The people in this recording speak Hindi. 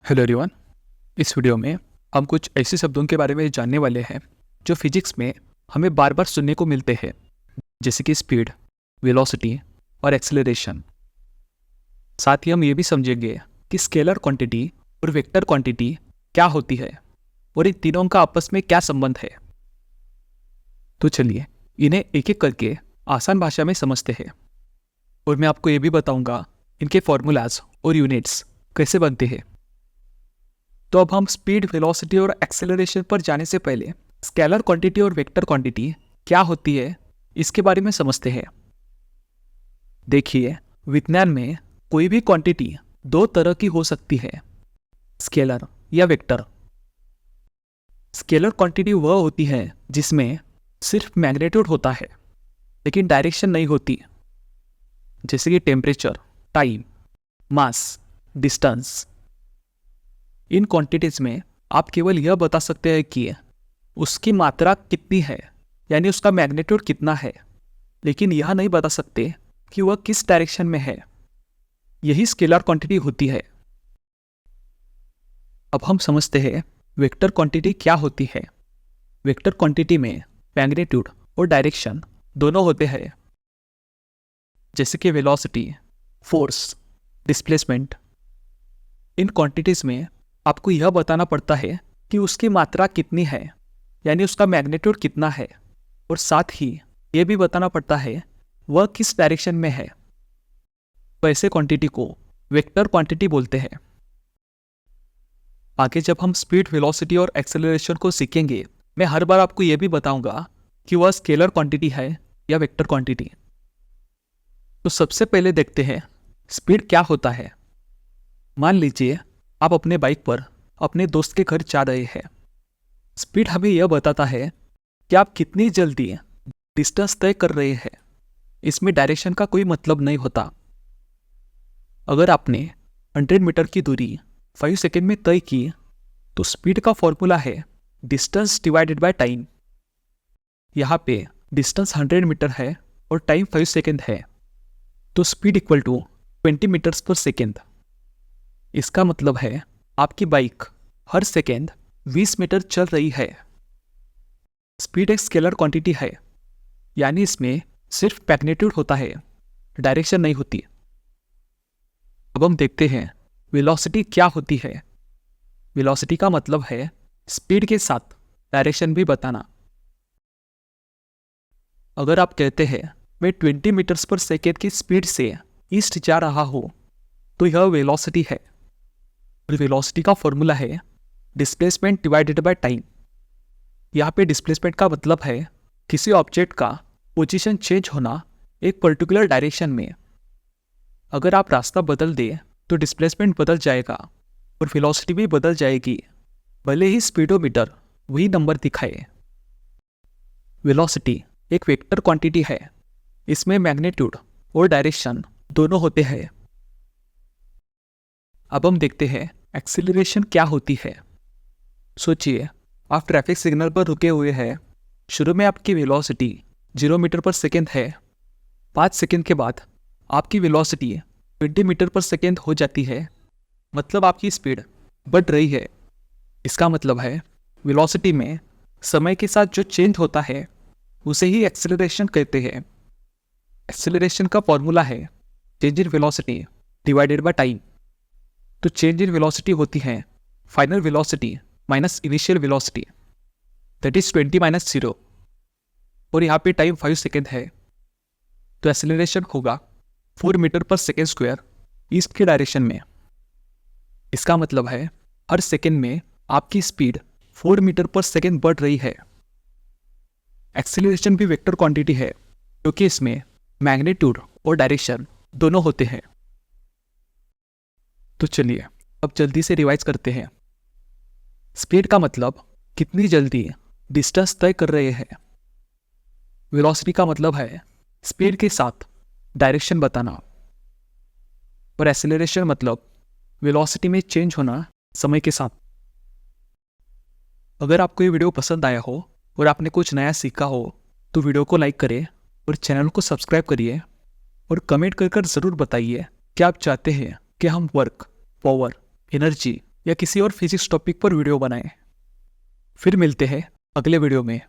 Hello everyone. इस वीडियो में हम कुछ ऐसे शब्दों के बारे में जानने वाले हैं जो फिजिक्स में हमें बार बार सुनने को मिलते हैं, जैसे कि स्पीड, वेलोसिटी और एक्सेलरेशन। साथ ही हम ये भी समझेंगे कि स्केलर क्वांटिटी और वेक्टर क्वांटिटी क्या होती है और इन तीनों का आपस में क्या संबंध है। तो चलिए इन्हें एक एक करके आसान भाषा में समझते हैं और मैं आपको ये भी बताऊंगा इनके फॉर्मूलाज और यूनिट्स कैसे बनते हैं। तो अब हम स्पीड, वेलोसिटी और एक्सेलरेशन पर जाने से पहले स्केलर क्वांटिटी और वेक्टर क्वांटिटी क्या होती है इसके बारे में समझते हैं। देखिए, विज्ञान में कोई भी क्वांटिटी दो तरह की हो सकती है, स्केलर या वेक्टर। स्केलर क्वांटिटी वह होती है जिसमें सिर्फ मैग्नीट्यूड होता है लेकिन डायरेक्शन नहीं होती, जैसे कि टेम्परेचर, टाइम, मास, डिस्टेंस। इन क्वांटिटीज में आप केवल यह बता सकते हैं कि उसकी मात्रा कितनी है, यानी उसका मैग्नीट्यूड कितना है, लेकिन यह नहीं बता सकते कि वह किस डायरेक्शन में है। यही स्केलर क्वांटिटी होती है। अब हम समझते हैं वेक्टर क्वांटिटी क्या होती है। वेक्टर क्वांटिटी में मैग्नीट्यूड और डायरेक्शन दोनों होते हैं, जैसे कि वेलोसिटी, फोर्स, डिस्प्लेसमेंट। इन क्वांटिटीज में आपको यह बताना पड़ता है कि उसकी मात्रा कितनी है, यानी उसका मैग्नीट्यूड कितना है, और साथ ही यह भी बताना पड़ता है वह किस डायरेक्शन में है। तो ऐसे क्वांटिटी को वेक्टर क्वांटिटी बोलते हैं। आगे जब हम स्पीड, वेलोसिटी और एक्सेलरेशन को सीखेंगे, मैं हर बार आपको यह भी बताऊंगा कि वह स्केलर क्वांटिटी है या वेक्टर क्वांटिटी। तो सबसे पहले देखते हैं स्पीड क्या होता है। मान लीजिए आप अपने बाइक पर अपने दोस्त के घर जा रहे हैं। स्पीड हमें यह बताता है कि आप कितनी जल्दी डिस्टेंस तय कर रहे हैं। इसमें डायरेक्शन का कोई मतलब नहीं होता। अगर आपने 100 मीटर की दूरी 5 सेकेंड में तय की तो स्पीड का फॉर्मूला है डिस्टेंस डिवाइडेड बाय टाइम। यहाँ पे डिस्टेंस 100 मीटर है और टाइम 5 सेकेंड है, तो स्पीड इक्वल टू 20 मीटर्स पर सेकेंड। इसका मतलब है आपकी बाइक हर सेकेंड 20 मीटर चल रही है। स्पीड एक स्केलर क्वांटिटी है, यानी इसमें सिर्फ मैग्नीट्यूड होता है, डायरेक्शन नहीं होती। अब हम देखते हैं वेलोसिटी क्या होती है। वेलोसिटी का मतलब है स्पीड के साथ डायरेक्शन भी बताना। अगर आप कहते हैं मैं 20 मीटर्स पर सेकेंड की स्पीड से ईस्ट जा रहा हूं, तो यह वेलोसिटी है। और वेलोसिटी का फॉर्मूला है डिस्प्लेसमेंट डिवाइडेड बाय टाइम। यहाँ पे डिस्प्लेसमेंट का मतलब है किसी ऑब्जेक्ट का पोजीशन चेंज होना एक पर्टिकुलर डायरेक्शन में। अगर आप रास्ता बदल दें तो डिस्प्लेसमेंट बदल जाएगा और वेलोसिटी भी बदल जाएगी, भले ही स्पीडोमीटर वही नंबर दिखाए। वेलोसिटी एक वेक्टर क्वांटिटी है। इसमें मैग्नीट्यूड और डायरेक्शन दोनों होते हैं। अब हम देखते हैं एक्सीलरेशन क्या होती है। सोचिए, आप ट्रैफिक सिग्नल पर रुके हुए हैं। शुरू में आपकी वेलोसिटी 0 मीटर पर सेकेंड है। 5 सेकेंड के बाद आपकी वेलोसिटी 20 मीटर पर सेकेंड हो जाती है, मतलब आपकी स्पीड बढ़ रही है। इसका मतलब है वेलोसिटी में समय के साथ जो चेंज होता है उसे ही एक्सेलरेशन कहते हैं। एक्सेलरेशन का फॉर्मूला है change in velocity divided by time. तो चेंज इन वेलोसिटी होती है final velocity minus initial velocity, that is 20 minus 0, और यहाँ पे टाइम 5 सेकेंड है। तो एक्सेलरेशन होगा 4 मीटर पर सेकेंड स्क्वायर ईस्ट के डायरेक्शन में। इसका मतलब है हर सेकेंड में आपकी स्पीड 4 मीटर पर सेकेंड बढ़ रही है। एक्सेलरेशन भी वेक्टर क्वांटिटी है क्योंकि इसमें मैग्नीट्यूड और डायरेक्शन दोनों होते हैं। तो चलिए अब जल्दी से रिवाइज करते हैं। स्पीड का मतलब कितनी जल्दी डिस्टेंस तय कर रहे हैं। वेलोसिटी का मतलब है स्पीड के साथ डायरेक्शन बताना। और एक्सेलरेशन मतलब वेलोसिटी में चेंज होना समय के साथ। अगर आपको ये वीडियो पसंद आया हो और आपने कुछ नया सीखा हो तो वीडियो को लाइक करें और चैनल को सब्सक्राइब करिए और कमेंट कर ज़रूर बताइए कि आप चाहते हैं कि हम वर्क, पावर, एनर्जी या किसी और फिजिक्स टॉपिक पर वीडियो बनाएं। फिर मिलते हैं अगले वीडियो में।